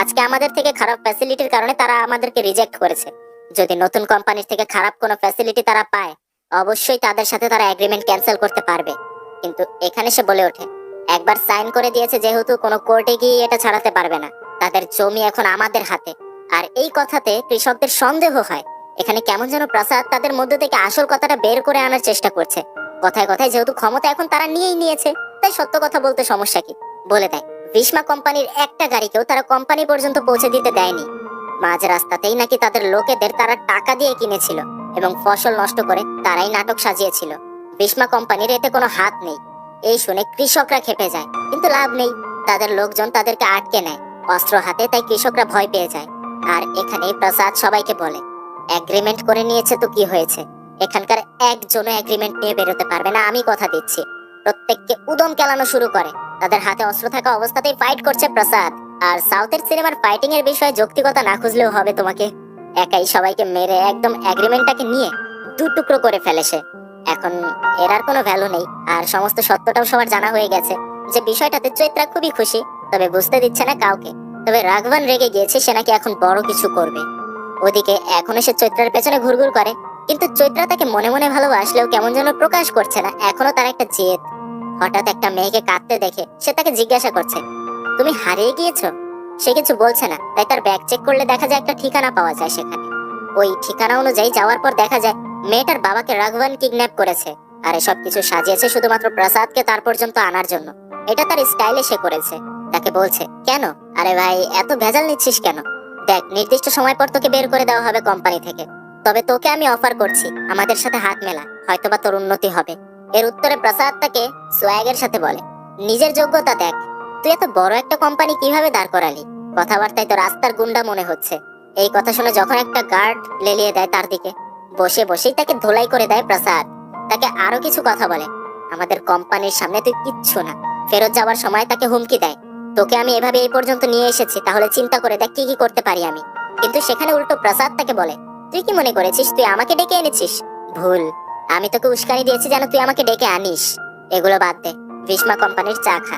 আজকে আমাদের থেকে খারাপ ফ্যাসিলিটির কারণে তারা আমাদেরকে রিজেক্ট করেছে। যদি নতুন কোম্পানির থেকে খারাপ কোনো ফ্যাসিলিটি তারা পায়, অবশ্যই তাদের সাথে তারা এগ্রিমেন্ট ক্যান্সেল করতে পারবে। কিন্তু এখানে সে বলে ওঠে, একবার সাইন করে দিয়েছে যেহেতু, কোনো কোর্টে গিয়ে এটা ছাড়াতে পারবে না। তাদের জমি এখন আমাদের হাতে। আর এই কথাতে কৃষকদের সন্দেহ হয়। এখানে কেমন যেন প্রসাদ তাদের মধ্যে থেকে আসল কথাটা বের করে আনার চেষ্টা করছে। কথায় কথায় যেহেতু ক্ষমতা এখন তারা নিয়েই নিয়েছে, তাই সত্য কথা বলতে সমস্যা কি, বলে দেয়। ভীষ্মা কোম্পানির একটা গাড়িকেও তারা কোম্পানি পর্যন্ত পৌঁছে দিতে দেয়নি। মাঝ রাস্তাতেই নাকি তাদের লোকেদের তারা টাকা দিয়ে কিনেছিল এবং ফসল নষ্ট করে তারাই নাটক সাজিয়েছিল। ভীষ্মা কোম্পানির এতে কোনো হাত নেই। এই শুনে কৃষকরা খেপে যায়, কিন্তু লাভ নেই। তাদের লোকজন তাদেরকে আটকে নেয় অস্ত্র হাতে, তাই কৃষকরা ভয় পেয়ে যায়। আর এখানে প্রসাদ সবাইকে বলে, এগ্রিমেন্ট করে নিয়েছে তো কি হয়েছে, এখানকার একজনও এগ্রিমেন্ট নিয়ে বেরোতে পারবে না, আমি কথা দিচ্ছি। প্রত্যেককে উদম কেলানো শুরু করে। তাদের হাতে অস্ত্র থাকা অবস্থাতেই ফাইট করছে প্রসাদ। আর সাউথের সিনেমার ফাইটিং এর বিষয়ে যৌক্তিকতা না খুঁজলেও হবে তোমাকে। একাই সবাইকে মেরে একদম এগ্রিমেন্টটাকে নিয়ে দু টুকরো করে ফেলে সে। এখন এর আর কোনো ভ্যালু নেই। আর সমস্ত সত্যটাও সবার জানা হয়ে গেছে যে বিষয়টাতে চৈত্রা খুবই খুশি, তবে বুঝতে দিচ্ছে না কাউকে। তবে রাঘবান রেগে গিয়েছে, সে নাকি এখন বড় কিছু করবে। ওদিকে এখনো সে চৈত্রার পেছনে ঘুরঘুর করে, কিন্তু চৈত্রা তাকে মনে মনে ভালোবাসলেও কেমন যেন প্রকাশ করছে না। এখনো তার একটা জেদ। হঠাৎ একটা মেয়েকে কাঁদতে দেখে সে তাকে জিজ্ঞাসা করছে, তুমি হারিয়ে গিয়েছো? সে কিছু বলছে না, তাই তার ব্যাগ চেক করলে দেখা যায় একটা ঠিকানা পাওয়া যায় সেখানে। ওই ঠিকানা অনুযায়ী যাওয়ার পর দেখা যায় মেয়েটার বাবাকে রাঘবান কিডন্যাপ করেছে। আর এসব কিছু সাজিয়েছে শুধুমাত্র প্রসাদকে তার পর্যন্ত আনার জন্য। এটা তার স্টাইলে সে করেছে। তাকে বলছে, কেন? আরে ভাই, এত ভেজাল নিচ্ছিস কেন? দেখ, নির্দিষ্ট সময় পর তোকে বের করে দেওয়া হবে কোম্পানি থেকে। তবে তোকে আমি অফার করছি, আমাদের সাথে হাত মেলা, হয়তোবা তোর উন্নতি হবে। এর উত্তরে প্রসাদ তাকে সোয়াগের সাথে বলে, নিজের যোগ্যতা দেখ। তুই এত বড় একটা কোম্পানি কিভাবে দাঁড় করালি? কথাবার্তায় তো রাস্তার গুন্ডা মনে হচ্ছে। এই কথা শুনে যখন একটা গার্ড লেলিয়ে দেয় তার দিকে, বসে বসেই তাকে ধোলাই করে দেয় প্রসাদ। তাকে আরো কিছু কথা বলে, আমাদের কোম্পানির সামনে তুই কিচ্ছু না। ফেরত যাওয়ার সময় তাকে হুমকি দেয়, তোকে আমি এভাবে এই পর্যন্ত নিয়ে এসেছি, তাহলে চিন্তা করে দেখ কি কি করতে পারি আমি। কিন্তু সেখানে উল্টো প্রসাদ তাকে বলে, তুই কি মনে করেছিস তুই আমাকে ডেকে এনেছিস? ভুল। আমি তোকে উস্কানি দিয়েছি যেন তুই আমাকে ডেকে আনিস। এগুলো বাদ দে, ভীষ্মা কোম্পানির চা খা।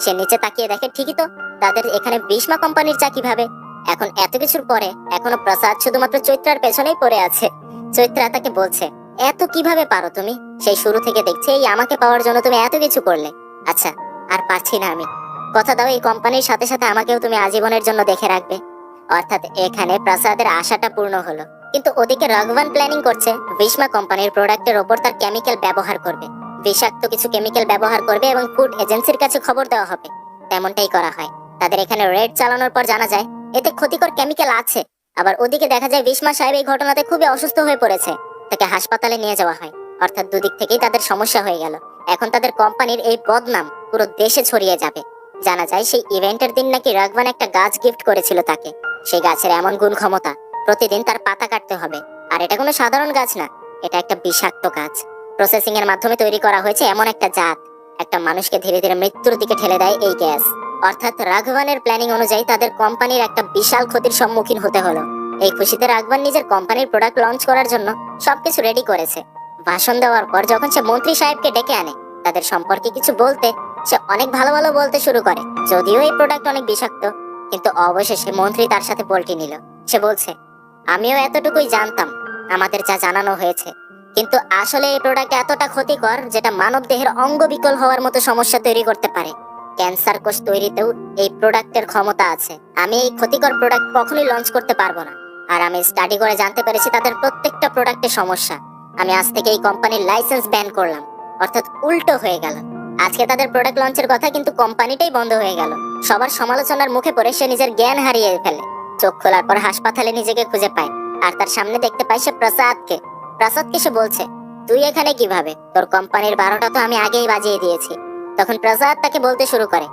সে নিচে তাকিয়ে দেখে, ঠিকই তো, তাদের এখানে ভীষ্মা কোম্পানির চা কিভাবে? এখন এত কিছুর পরে এখনো প্রসাদ শুধুমাত্র চৈত্রার পেছনেই পড়ে আছে। চৈত্রা তাকে বলছে, এত কিভাবে পারো তুমি? সেই শুরু থেকে দেখছি এই আমাকে পাওয়ার জন্য তুমি এত কিছু করলে। আচ্ছা, আর পারছি না আমি। কথা দাও এই কোম্পানির সাথে সাথে আমাকেও তুমি আজীবনের জন্য দেখে রাখবে। অর্থাৎ এখানে প্রসাদের আশাটা পূর্ণ হলো। কিন্তু ওদিকে রাঘবান প্ল্যানিং করছে ভীষ্মা কোম্পানির প্রোডাক্টের ওপর তার কেমিক্যাল ব্যবহার করবে। বিষাক্ত কিছু কেমিক্যাল ব্যবহার করবে এবং ফুড এজেন্সির কাছে খবর দেওয়া হবে। তেমনটাই করা হয়। তাদের এখানে রেড চালানোর পর জানা যায় এতে ক্ষতিকর কেমিক্যাল আছে। আবার ওদিকে দেখা যায় ভীষ্মা সাহেব এই ঘটনাতে খুবই অসুস্থ হয়ে পড়েছে। তাকে হাসপাতালে নিয়ে যাওয়া হয়। অর্থাৎ দুদিক থেকেই তাদের সমস্যা হয়ে গেল। এখন তাদের কোম্পানির এই বদনাম পুরো দেশে ছড়িয়ে যাবে। জানা যায় সেই ইভেন্টের দিন নাকি রাঘবান একটা গাছ গিফট করেছিল তাকে। সেই গাছের এমন গুণ ক্ষমতা, প্রতিদিন তার পাতা কাটতে হবে। আর এটা কোনো সাধারণ গাছ না, এটা একটা বিষাক্ত গাছ। প্রসেসিং এর মাধ্যমে তৈরি করা হয়েছে এমন একটা জাত, একটা মানুষকে ধীরে ধীরে মৃত্যুর দিকে ঠেলে দেয় এই গ্যাস। অর্থাৎ রাঘবানের প্ল্যানিং অনুযায়ী তাদের কোম্পানির একটা বিশাল ক্ষতির সম্মুখীন হতে হলো। এই খুশিতে রাঘবান নিজের কোম্পানির প্রোডাক্ট লঞ্চ করার জন্য সবকিছু রেডি করেছে। ভাষণ দেওয়ার পর যখন সে মন্ত্রী সাহেবকে ডেকে আনে তাদের সম্পর্কে কিছু বলতে, সে অনেক ভালো ভালো বলতে শুরু করে। যদিও এই প্রোডাক্ট অনেক বিষাক্ত, কিন্তু অবশেষে মন্ত্রী তার সাথে পল্টি নিল। সে বলছে, আমিও এতটুকুই জানতাম আমাদের যা জানানো হয়েছে, কিন্তু আসলে এই প্রোডাক্ট এতটা ক্ষতিকর যেটা মানব দেহের অঙ্গ বিকল হওয়ার মতো সমস্যা তৈরি করতে পারে। ক্যান্সার কোষ তৈরিতেও এই প্রোডাক্টের ক্ষমতা আছে। আমি এই ক্ষতিকর প্রোডাক্ট কখনোই লঞ্চ করতে পারবো না। আর আমি স্টাডি করে জানতে পেরেছি তাদের প্রত্যেকটা প্রোডাক্টে সমস্যা। আমি আজ থেকে এই কোম্পানির লাইসেন্স ব্যান করলাম, অর্থাৎ উল্টো হয়ে গেল। আজকে তাদের প্রোডাক্ট লঞ্চের কথা, কিন্তু কোম্পানিটাই বন্ধ হয়ে গেল। সবার সমালোচনার মুখে পড়ে সে নিজের জ্ঞান হারিয়ে ফেলে। চোখ খোলার পর হাসপাতালে নিজেকে খুঁজে পায়, আর তার সামনে দেখতে পায় সে প্রসাদকে সে বলছে, তুই এখানে কিভাবে? তোর কোম্পানির 12টা তো আমি আগেই বাজিয়ে দিয়েছি। তখন প্রসাদ তাকে বলতে শুরু করে,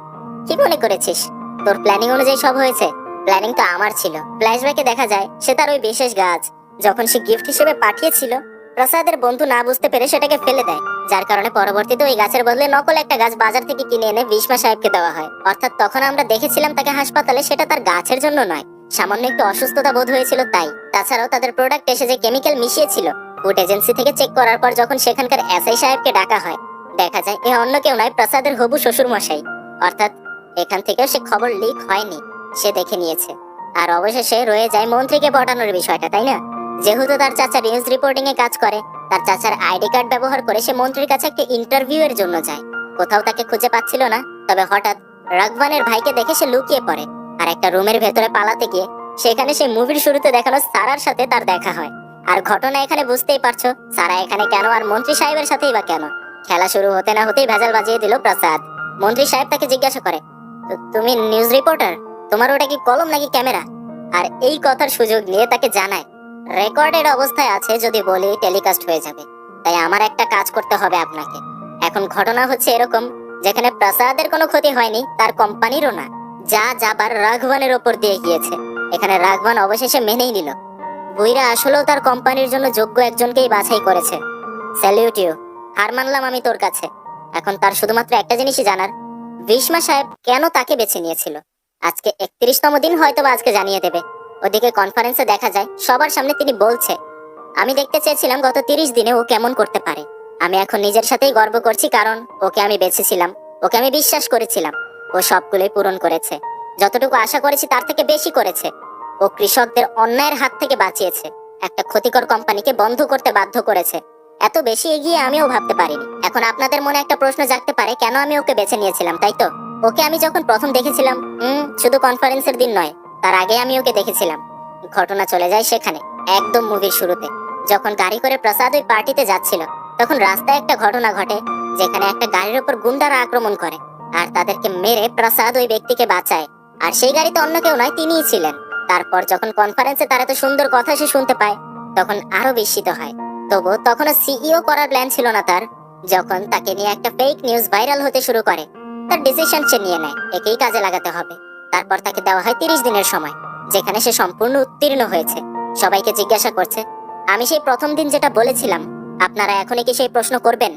কি মনে করেছিস তোর প্ল্যানিং অনুযায়ী সব হয়েছে? প্ল্যানিং তো আমার ছিল। ফ্ল্যাশব্যাকে দেখা যায় সে তার ওই বিশেষ গাছ যখন সে গিফট হিসেবে পাঠিয়েছিল, প্রসাদের বন্ধু না বুঝতে পেরে সেটাকে ফেলে দেয়, যার কারণে পরবর্তীতে ওই গাছের বদলে নকল একটা গাছ বাজার থেকে কিনে এনে ভীষ্মা সাহেবকে দেওয়া হয়। অর্থাৎ তখন আমরা দেখেছিলাম তাকে হাসপাতালে, সেটা তার গাছের জন্য নয়, সামান্য একটু অসুস্থতা বোধ হয়েছিল তাই। তাছাড়াও তাদের প্রোডাক্ট এসে যে কেমিক্যাল মিশিয়েছিল, ফুড এজেন্সি থেকে চেক করার পর যখন সেখানকার এসআই সাহেবকে ডাকা হয়, দেখা যায় এ অন্য কেউ নয়, প্রসাদের হবু শ্বশুর মশাই। অর্থাৎ এখান থেকেও সে খবর লিক হয়নি, সে দেখে নিয়েছে। আর অবশেষে রয়ে যায় মন্ত্রীকে পটানোর বিষয়টা, তাই না? যেহেতু তার চাচা নিউজ রিপোর্টিং এ কাজ করে, তার চাচার আইডি কার্ড ব্যবহার করে সে মন্ত্রীর কাছে একটা ইন্টারভিউ এর জন্য যায়। কোথাও তাকে খুঁজে পাচ্ছিল না, তবে হঠাৎ রাঘবানের ভাইকে দেখে সে লুকিয়ে পড়ে, আর একটা রুমের ভেতরে পালাতে গিয়ে সেখানে সেই মুভির শুরুতে দেখানো সারার সাথে তার দেখা হয়। আর ঘটনা এখানে বুঝতেই পারছো, সারা এখানে কেন আর মন্ত্রী সাহেবের সাথেই বা কেন? খেলা শুরু হতে না হতেই ভেজাল বাজিয়ে দিল প্রসাদ। মন্ত্রী সাহেব তাকে জিজ্ঞাসা করে, তুমি নিউজ রিপোর্টার, তোমার ওটা কি কলম নাকি ক্যামেরা? আর এই কথার সুযোগ নিয়ে তাকে জানায়, রেকর্ডেড অবস্থায় আছে, যদি বলি টেলিকাস্ট হয়ে যাবে, তাই আমার একটা কাজ করতে হবে আপনাকে। এখন ঘটনা হচ্ছে এরকম, যেখানে প্রসাদের কোনো ক্ষতি হয়নি, তার কোম্পানিরও না, যা যাবার রাঘবানের ওপর দিয়ে গিয়েছে। এখানে রাঘবান অবশেষে মেনেই নিল, বুইরা আসলেও তার কোম্পানির জন্য যোগ্য একজনকেই বাছাই করেছে। স্যালিউট ইউ, হার মানলাম আমি তোর কাছে। এখন তার শুধুমাত্র একটা জিনিসই জানার, ভীষ্মা সাহেব কেন তাকে বেছে নিয়েছিল। আজকে 31তম দিন, হয়তো বা আজকে জানিয়ে দেবে। ওদিকে কনফারেন্সে দেখা যায় সবার সামনে তিনি বলছে, আমি দেখতে চেয়েছিলাম গত 30 দিনে ও কেমন করতে পারে। আমি এখন নিজের সাথেই গর্ব করছি, কারণ ওকে আমি বেঁচেছিলাম, ওকে আমি বিশ্বাস করেছিলাম। ও সবগুলোই পূরণ করেছে, যতটুকু আশা করেছি তার থেকে বেশি করেছে। ও কৃষকদের অন্যায়ের হাত থেকে বাঁচিয়েছে, একটা ক্ষতিকর কোম্পানিকে বন্ধ করতে বাধ্য করেছে। এত বেশি এগিয়ে আমিও ভাবতে পারিনি। এখন আপনাদের মনে একটা প্রশ্ন জাগতে পারে, কেন আমি ওকে বেছে নিয়েছিলাম, তাই তো? ওকে আমি যখন প্রথম দেখেছিলাম, শুধু কনফারেন্সের দিন নয়, তার আগে আমি ওকে দেখেছিলাম। ঘটনা চলে যায় সেখানে, একদম মুভির শুরুতে। যখন গাড়ি করে প্রসাদ ওই পার্টিতে যাচ্ছিল, তখন রাস্তায় একটা ঘটনা ঘটে, যেখানে একটা গাড়ির উপর গুন্ডারা আক্রমণ করে, আর তাদেরকে মেরে প্রসাদ ওই ব্যক্তিকে বাঁচায়। আর সেই গাড়িতে অন্য কেউ নয়, তিনিই ছিলেন। তারপর যখন কনফারেন্সে তার এত সুন্দর কথা সে শুনতে পায়, তখন আরো বিস্মিত হয়। তবু তখনও সিইও করার প্ল্যান ছিল না তার। যখন তাকে নিয়ে একটা ফেক নিউজ ভাইরাল হতে শুরু করে, তার ডিসিশন সে নিয়ে নেয়, একেই কাজে লাগাতে হবে। তারপর তাকে দেওয়া হয় 30 দিনের সময়, যেখানে সে সম্পূর্ণ উত্তীর্ণ হয়েছে। সবাইকে জিজ্ঞাসা করছে, আমি সেই প্রথম দিন যেটা বলেছিলাম, আপনারা এখনই কি সেই প্রশ্ন করবেন?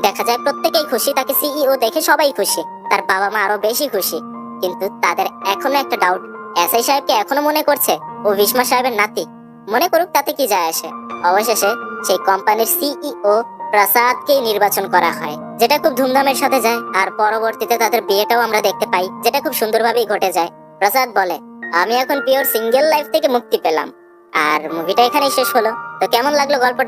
দেখা যায় প্রত্যেকেই খুশি, তাকে সিইও দেখে সবাই খুশি, তার বাবা মা আরো বেশি খুশি। কিন্তু তাদের এখনো একটা ডাউট, এসআই সাহেবকে এখনো মনে করছে ও ভীষ্মা সাহেবের নাতি। মনে করুক, তাতে কি যায় আসে। অবশেষে সেই কোম্পানির সিইও প্রসাদকেই নির্বাচন করা হয়, যেটা খুব ধুমধামের সাথে যায়। আর পরবর্তীতে তাদের বিয়েটাও আমরা দেখতে পাই, যেটা খুব সুন্দরভাবেই ঘটে যায়। প্রসাদ বলে, আমি এখন পিওর সিঙ্গেল লাইফ থেকে মুক্তি পেলাম। আর মুভিটা এখানেই শেষ হলো। তো কেমন লাগলো গল্পটা?